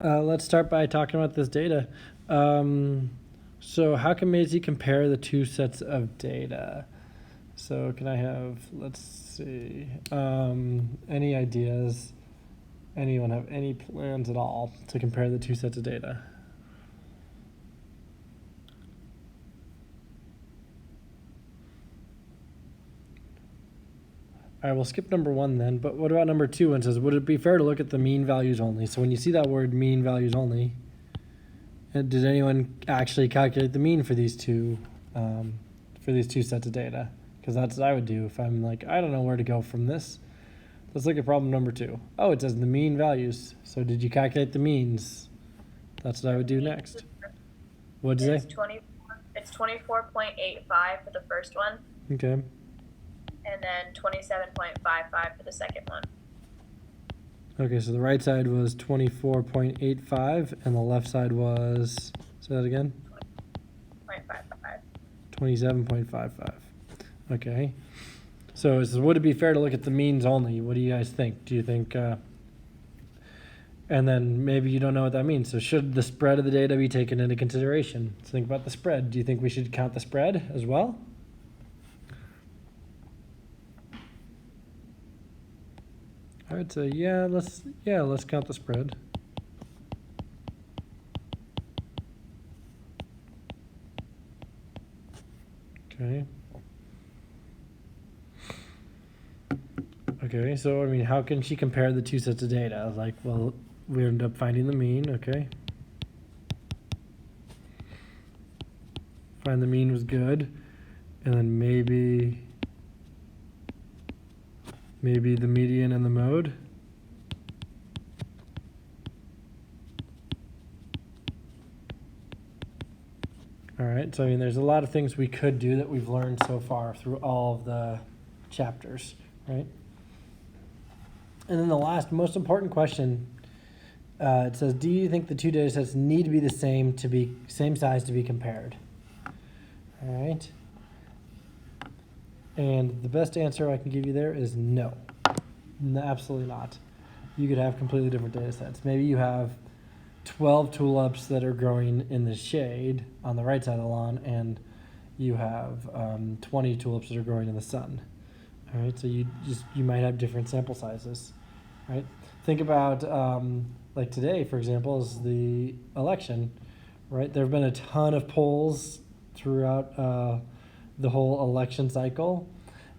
Let's start by talking about this data. So how can Maisie compare the two sets of data? So can I have, let's see, any ideas? Anyone have any plans at all to compare the two sets of data? All right, we'll skip number one then, but what about number two? It says, would it be fair to look at the mean values only? So when you see that word mean values only, did anyone actually calculate the mean for these two sets of data? Because that's what I would do if I'm like, I don't know where to go from this. Let's look at problem number two. Oh, it says the mean values. So did you calculate the means? That's what I would do next. What did you say? It's 24.85 for the first one. Okay. And then 27.55 for the second one. Okay, so the right side was 24.85 and the left side was, say that again? 0.55. 27.55. Okay. So it says, would it be fair to look at the means only? What do you guys think? Do you think, and then maybe you don't know what that means. So should the spread of the data be taken into consideration? So think about the spread. Do you think we should count the spread as well? I would say, let's count the spread. Okay. Okay, so I mean, how can she compare the two sets of data? Like, well, we end up finding the mean, okay. Find the mean was good. And then maybe the median and the mode. All right, so I mean, there's a lot of things we could do that we've learned so far through all of the chapters, right? And then the last, most important question, it says, do you think the two data sets need to be the same size to be compared? All right. And the best answer I can give you there is no. No, absolutely not. You could have completely different data sets. Maybe you have 12 tulips that are growing in the shade on the right side of the lawn, and you have 20 tulips that are growing in the sun. All right, so you might have different sample sizes, right? Think about like today, for example, is the election, right? There have been a ton of polls throughout the whole election cycle,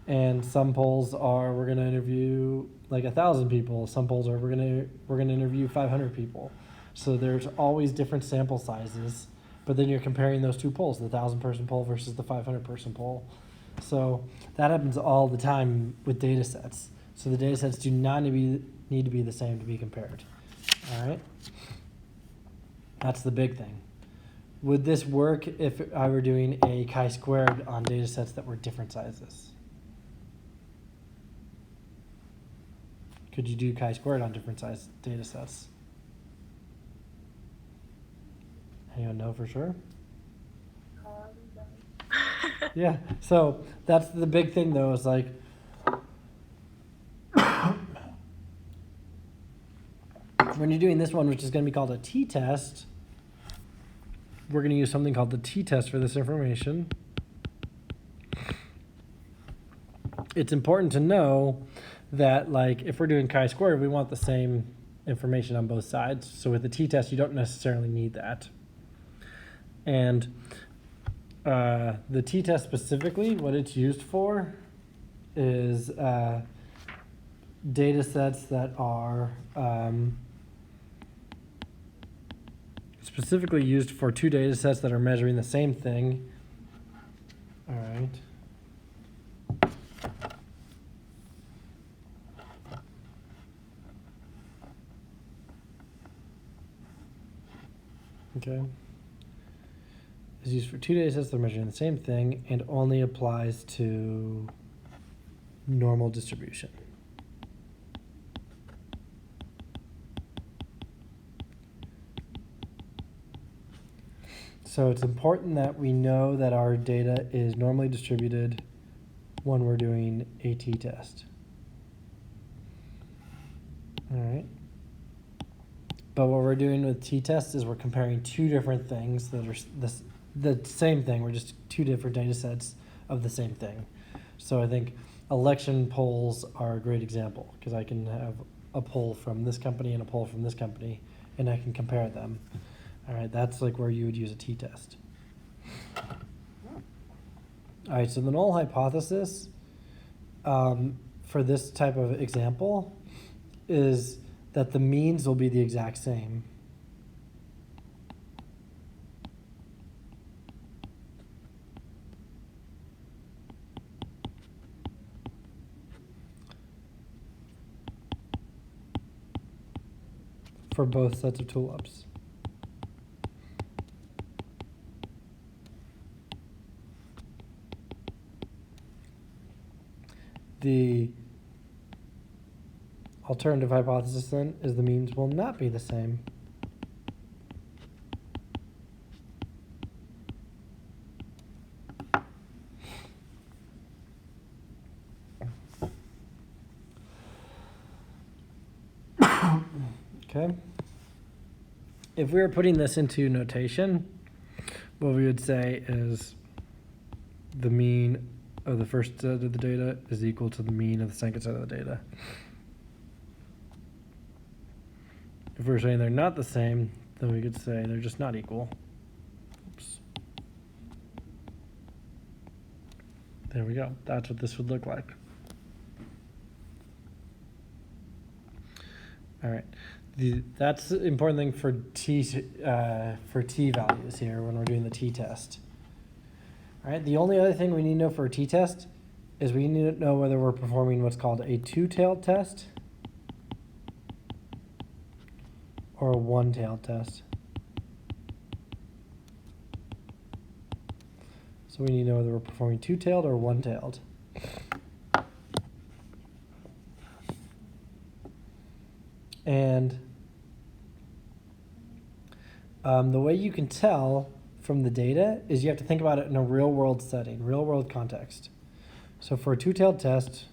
and some polls are we're going to interview like 1,000 people. Some polls are we're going to interview 500 people. So there's always different sample sizes, but then you're comparing those two polls, the 1,000-person poll versus the 500-person poll. So that happens all the time with data sets. So the data sets do not need to be the same to be compared. All right? That's the big thing. Would this work if I were doing a chi-squared on data sets that were different sizes? Could you do chi-squared on different size data sets? Anyone know for sure? Yeah, so that's the big thing though, is like, when you're doing this one, which is going to be called a t-test, we're going to use something called the t-test for this information. It's important to know that, like, if we're doing chi-squared, we want the same information on both sides. So with the t-test, you don't necessarily need that. And the t-test specifically, what it's used for is data sets that are specifically used for two data sets that are measuring the same thing. All right. Okay. Is used for two data sets that are measuring the same thing and only applies to normal distribution. So it's important that we know that our data is normally distributed when we're doing a t-test. All right. But what we're doing with t-test is we're comparing two different things that are the same thing. We're just two different data sets of the same thing. So I think election polls are a great example because I can have a poll from this company and a poll from this company, and I can compare them. All right, that's like where you would use a t-test. All right, so the null hypothesis for this type of example is that the means will be the exact same. For both sets of tulips. The alternative hypothesis then is the means will not be the same. Okay. If we were putting this into notation, what we would say is the mean of the first set of the data is equal to the mean of the second set of the data. If we're saying they're not the same, then we could say they're just not equal. Oops. There we go. That's what this would look like. All right. That's the important thing for t values here when we're doing the t-test. All right. The only other thing we need to know for a t-test is we need to know whether we're performing what's called a two-tailed test or a one-tailed test. So we need to know whether we're performing two-tailed or one-tailed. And the way you can tell from the data is you have to think about it in a real-world setting, real-world context. So for a two-tailed test,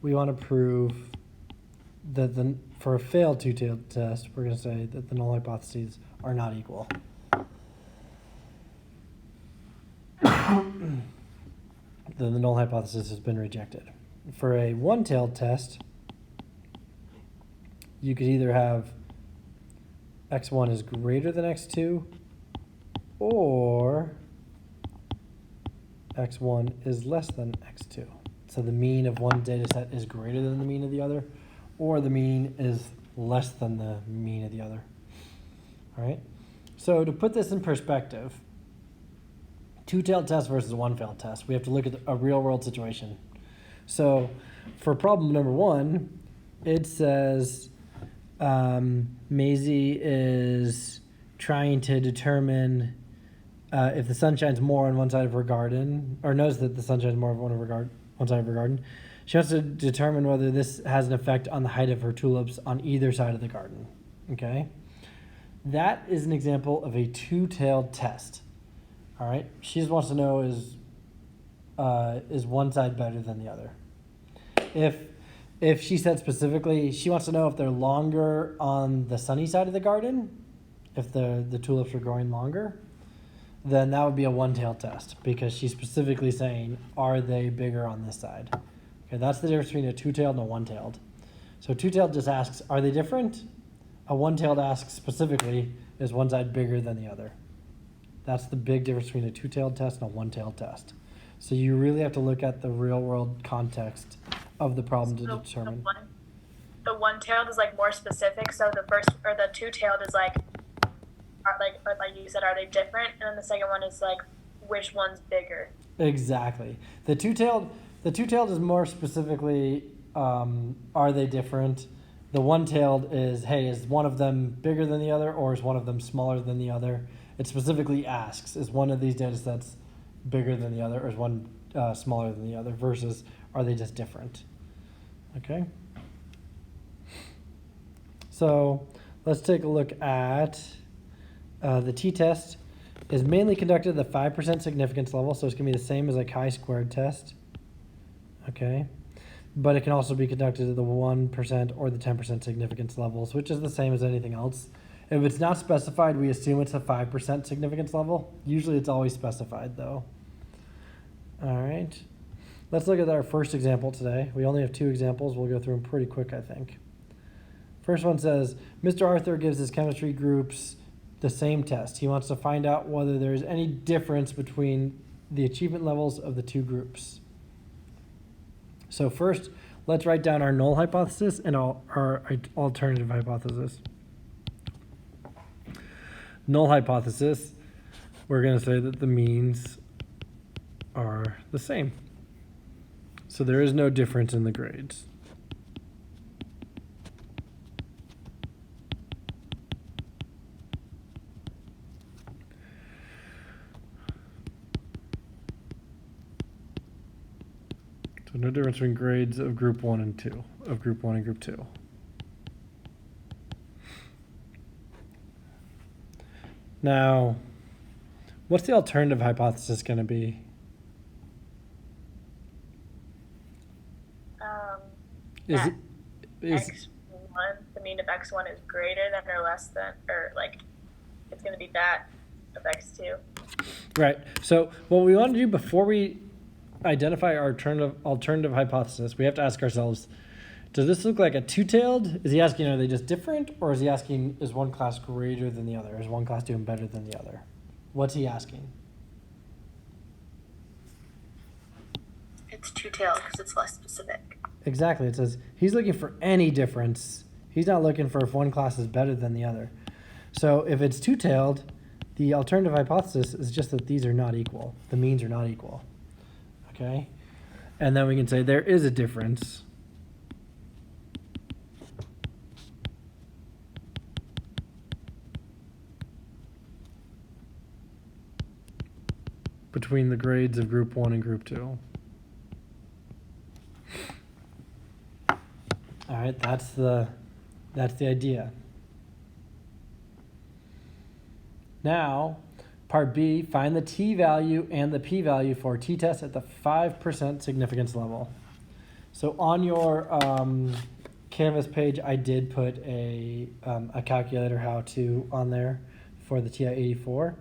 we want to prove that for a failed two-tailed test, we're going to say that the null hypotheses are not equal. Then the null hypothesis has been rejected. For a one-tailed test, you could either have x1 is greater than x2 or x1 is less than x2. So the mean of one data set is greater than the mean of the other, or the mean is less than the mean of the other. All right? So to put this in perspective, two-tailed test versus a one-tailed test, we have to look at a real-world situation. So for problem number 1, it says Maisie is trying to determine if the sun shines more on one side of her garden, or knows that the sun shines more on one side of her garden. She wants to determine whether this has an effect on the height of her tulips on either side of the garden. Okay? That is an example of a two-tailed test. All right? She just wants to know is one side better than the other. If she said specifically, she wants to know if they're longer on the sunny side of the garden, if the tulips are growing longer, then that would be a one-tailed test because she's specifically saying, are they bigger on this side? Okay, that's the difference between a two-tailed and a one-tailed. So two-tailed just asks, are they different? A one-tailed asks specifically, is one side bigger than the other? That's the big difference between a two-tailed test and a one-tailed test. So you really have to look at the real-world context of the problem to determine. The one-tailed is like more specific. So the first or the two-tailed is like you said, are they different? And then the second one is like, which one's bigger? Exactly. The two-tailed is more specifically, are they different? The one-tailed is, hey, is one of them bigger than the other, or is one of them smaller than the other? It specifically asks, is one of these data sets bigger than the other, or is one smaller than the other, versus are they just different? Okay? So let's take a look at the t-test is mainly conducted at the 5% significance level, so it's going to be the same as a chi-squared test. Okay? but it can also be conducted at the 1% or the 10% significance levels, which is the same as anything else. If it's not specified, we assume it's a 5% significance level. Usually it's always specified though. All right, let's look at our first example today. We only have 2 examples. We'll go through them pretty quick, I think. First one says, Mr. Arthur gives his chemistry groups the same test. He wants to find out whether there's any difference between the achievement levels of the 2 groups. So first, let's write down our null hypothesis and our alternative hypothesis. Null hypothesis, we're going to say that the means are the same. So there is no difference in the grades. So no difference between grades of group 1 and 2, of group 1 and group 2. Now, what's the alternative hypothesis going to be? Is x1, the mean of x1 is greater than or less than, or like it's going to be that of x2. Right. So what we want to do before we identify our alternative hypothesis, we have to ask ourselves, does this look like a two-tailed? Is he asking, are they just different? Or is he asking, is one class greater than the other? Is one class doing better than the other? What's he asking? It's two-tailed because it's less specific. Exactly. It says he's looking for any difference. He's not looking for if one class is better than the other. So if it's two-tailed, the alternative hypothesis is just that these are not equal. The means are not equal. Okay? And then we can say there is a difference between the grades of group 1 and group 2. All right, that's the idea. Now, part B, find the t-value and the p-value for t-test at the 5% significance level. So on your Canvas page, I did put a calculator how-to on there for the TI-84.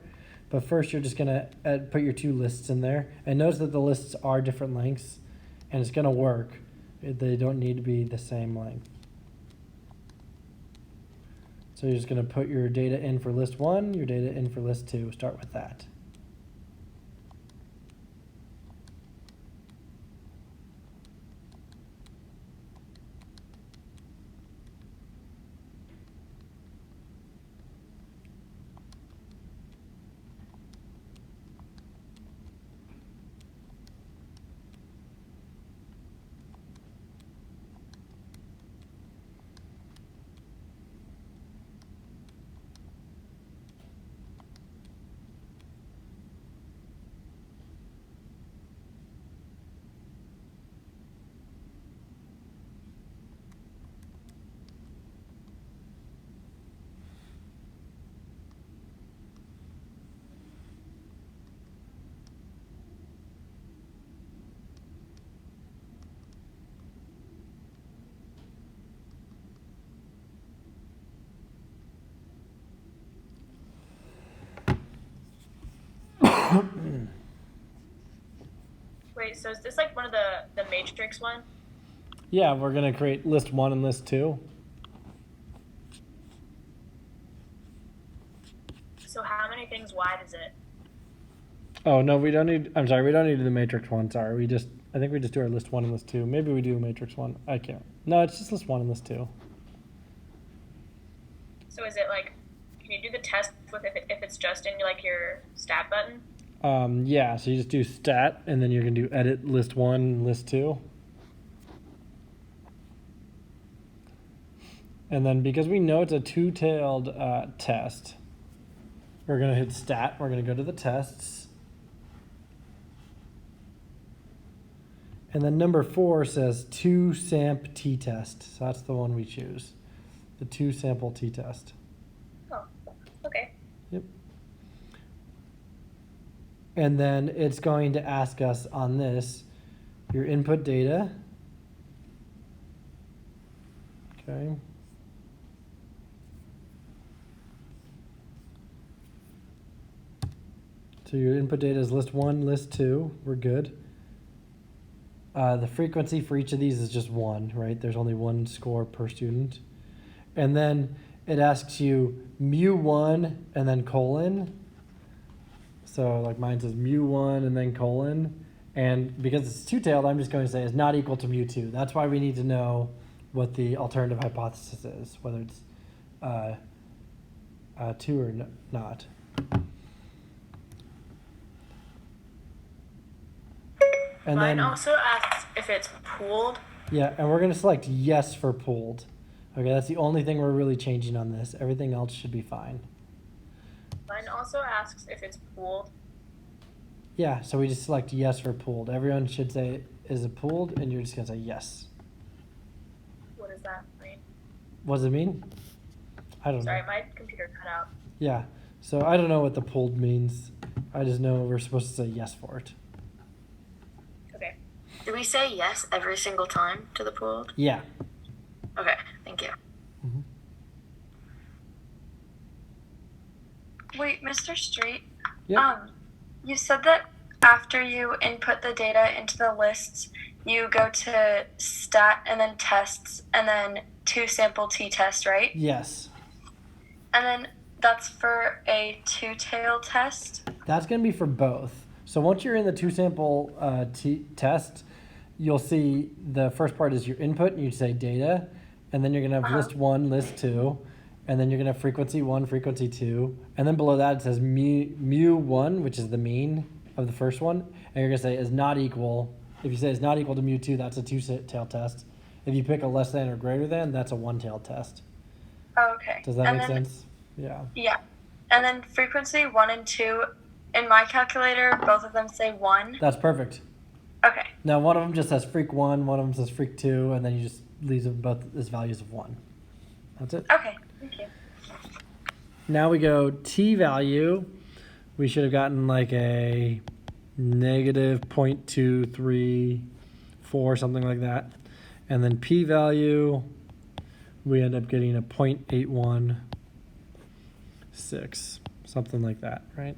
But first, you're just going to put your 2 lists in there. And notice that the lists are different lengths, and it's going to work. They don't need to be the same length. So you're just going to put your data in for list 1, your data in for list 2. Start with that. Wait, so is this like one of the matrix one? Yeah, we're going to create list 1 and list 2. So how many things wide is it? Oh, no, we don't need, I'm sorry, we don't need the matrix 1, sorry. I think we just do our list 1 and list 2. Maybe we do a matrix 1. I can't. No, it's just list 1 and list 2. So is it like, can you do the test with if it's just in like your stat button? Yeah, so you just do stat, and then you're going to do edit list 1, list 2. And then because we know it's a two-tailed test, we're going to hit stat. We're going to go to the tests. And then number 4 says 2-samp t-test. So that's the one we choose, the 2-sample t-test. Oh, okay. Yep. And then it's going to ask us on this, your input data Okay. So your input data is list 1, list 2. We're good. The frequency for each of these is just 1, right? There's only 1 score per student. And then it asks you mu1 and then colon. So like mine says mu1 and then colon. And because it's two-tailed, I'm just going to say is not equal to mu2. That's why we need to know what the alternative hypothesis is, whether it's 2 or not. And Mine then, also asks if it's pooled. yeah, and we're going to select yes for pooled. Okay, that's the only thing we're really changing on this. Everything else should be fine. Mine also asks if it's pooled. Yeah, so we just select yes for pooled. Everyone should say, is it pooled? And you're just going to say yes. What does that mean? What does it mean? I don't Sorry, know. my computer cut out. Yeah, so I don't know what the pooled means. I just know we're supposed to say yes for it. Okay. Do we say yes every single time to the pooled? Yeah. Okay, thank you. Mm-hmm. Wait, Mr. Street. Yep. You said that after you input the data into the lists, you go to stat and then tests and then 2 sample t-test, right? Yes. And then that's for a 2-tail test. That's going to be for both. So once you're in the 2 sample test, you'll see the first part is your input, and you say data, and then you're going to have list 1, list 2, and then you're going to have frequency 1, frequency 2, and then below that it says mu1, which is the mean of the first one, and you're going to say is not equal. If you say it's not equal to mu2, that's a 2-tail test. If you pick a less than or greater than, that's a 1-tail test. Oh, okay. Does that and make then, sense? Yeah. Yeah. And then frequency 1 and 2, in my calculator, both of them say 1. That's perfect. Okay. Now one of them just says freak 1, one of them says freak 2, and then you just leave them both as values of 1. That's it. Okay, thank you. Now we go t value. We should have gotten like a negative 0.234, something like that. And then p value, we end up getting a 0.816, something like that, right?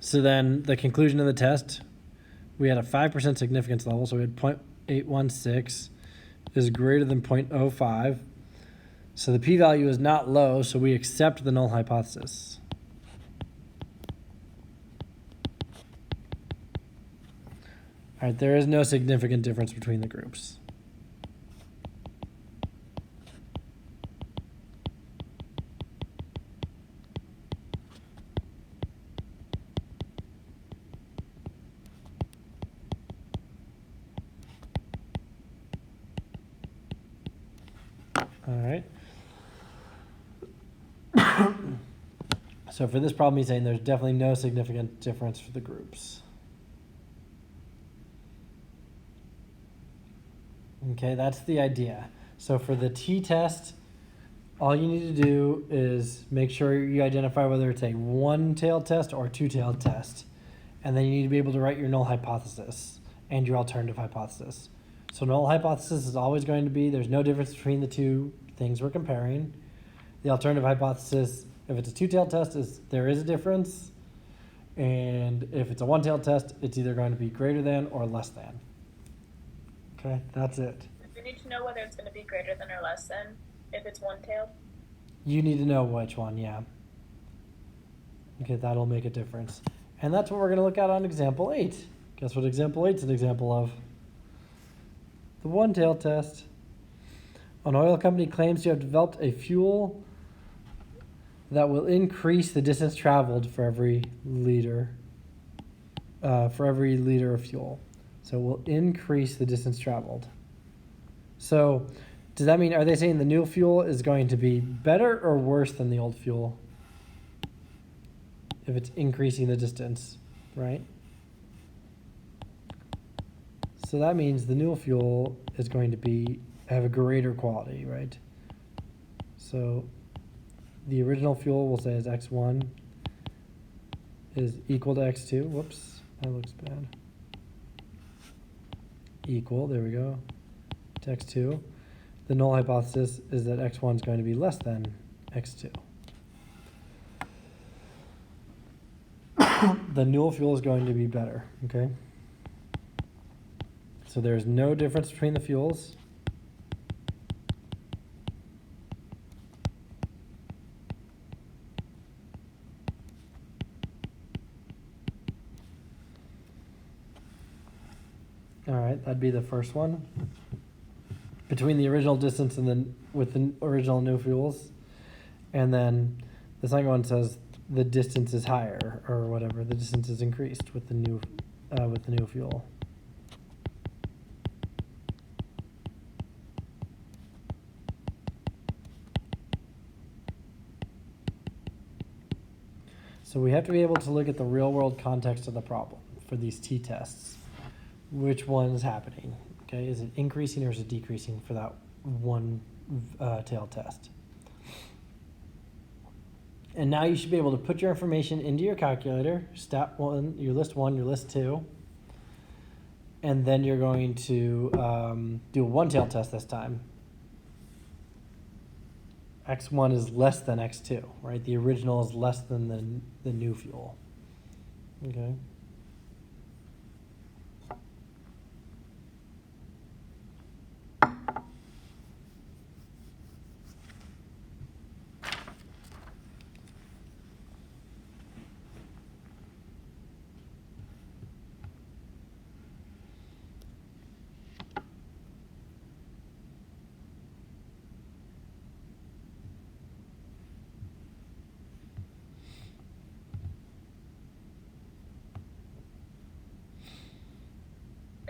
So then the conclusion of the test, we had a 5% significance level, so we had 0.816 is greater than 0.05. So the p-value is not low, so we accept the null hypothesis. All right, there is no significant difference between the groups. All right. So for this problem, he's saying there's definitely no significant difference for the groups. Okay, that's the idea. So for the t-test, all you need to do is make sure you identify whether it's a 1-tailed test or a 2-tailed test. And then you need to be able to write your null hypothesis and your alternative hypothesis. So null hypothesis is always going to be there's no difference between the two things we're comparing. The alternative hypothesis, if it's a 2-tailed test, is there is a difference. And if it's a 1-tailed test, it's either going to be greater than or less than. Okay, that's it. We need to know whether it's going to be greater than or less than if it's 1-tailed. You need to know which one, yeah. Okay, that'll make a difference. And that's what we're going to look at on example 8. Guess what example 8 is an example of? The 1-tailed test. An oil company claims to have developed a fuel that will increase the distance traveled for every liter of fuel. So it will increase the distance traveled. So does that mean, are they saying the new fuel is going to be better or worse than the old fuel? If it's increasing the distance, right? So that means the new fuel is going to have a greater quality, right? So the original fuel we'll say is X1 is equal to X2. Whoops, that looks bad. Equal, there we go. to x2. The null hypothesis is that x1 is going to be less than x2. The null fuel is going to be better, okay? So there's no difference between the fuels. All right, that'd be the first one. Between the original distance and then with the original new fuels. And then the second one says the distance is higher or whatever. The distance is increased with the new fuel. So we have to be able to look at the real world context of the problem for these t-tests. Which one is happening? Okay, is it increasing or is it decreasing for that one tail test? And now you should be able to put your information into your calculator, step one, your list 1, your list 2, and then you're going to do a one tail test this time. X1 is less than X2, right? The original is less than the new fuel. Okay.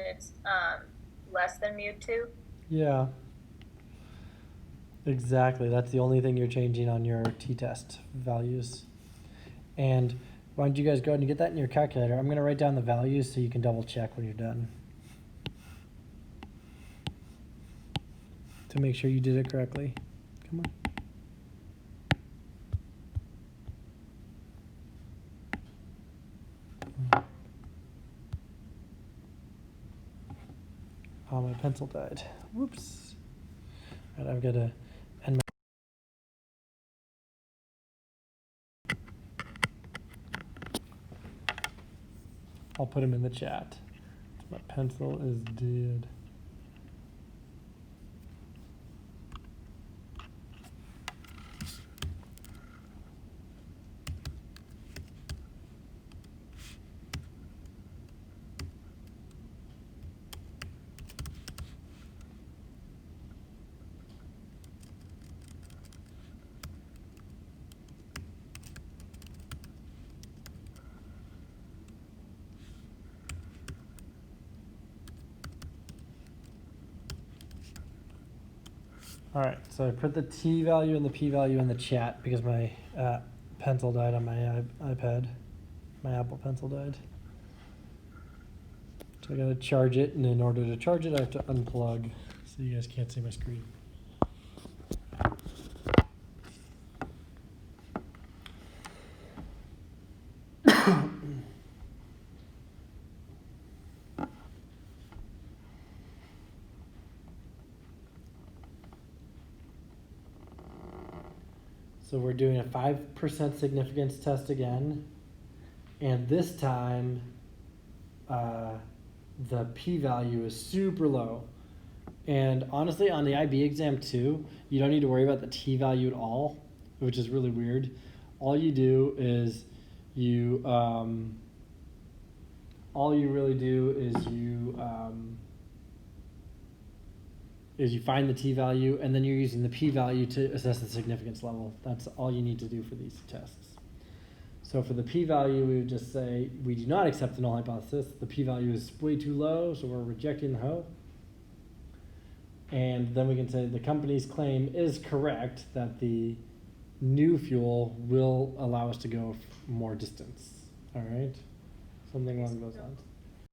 It's less than mu2. Yeah. Exactly. That's the only thing you're changing on your t-test values. And why don't you guys go ahead and get that in your calculator? I'm going to write down the values so you can double check when you're done. To make sure you did it correctly. Come on. Oh, my pencil died. Whoops. All right, I've got to end my... I'll put them in the chat. My pencil is dead. All right, so I put the t value and the p value in the chat because my pencil died on my iPad. My Apple Pencil died. So I gotta charge it, and in order to charge it, I have to unplug so you guys can't see my screen. So we're doing a 5% significance test again, and this time the p-value is super low. And honestly, on the IB exam too, you don't need to worry about the t-value at all, which is really weird. All you do is you you find the t-value, and then you're using the p-value to assess the significance level. That's all you need to do for these tests. So for the p-value, we would just say we do not accept the null hypothesis. The p-value is way too low, so we're rejecting the hoe. And then we can say the company's claim is correct that the new fuel will allow us to go more distance. All right? Something along those lines.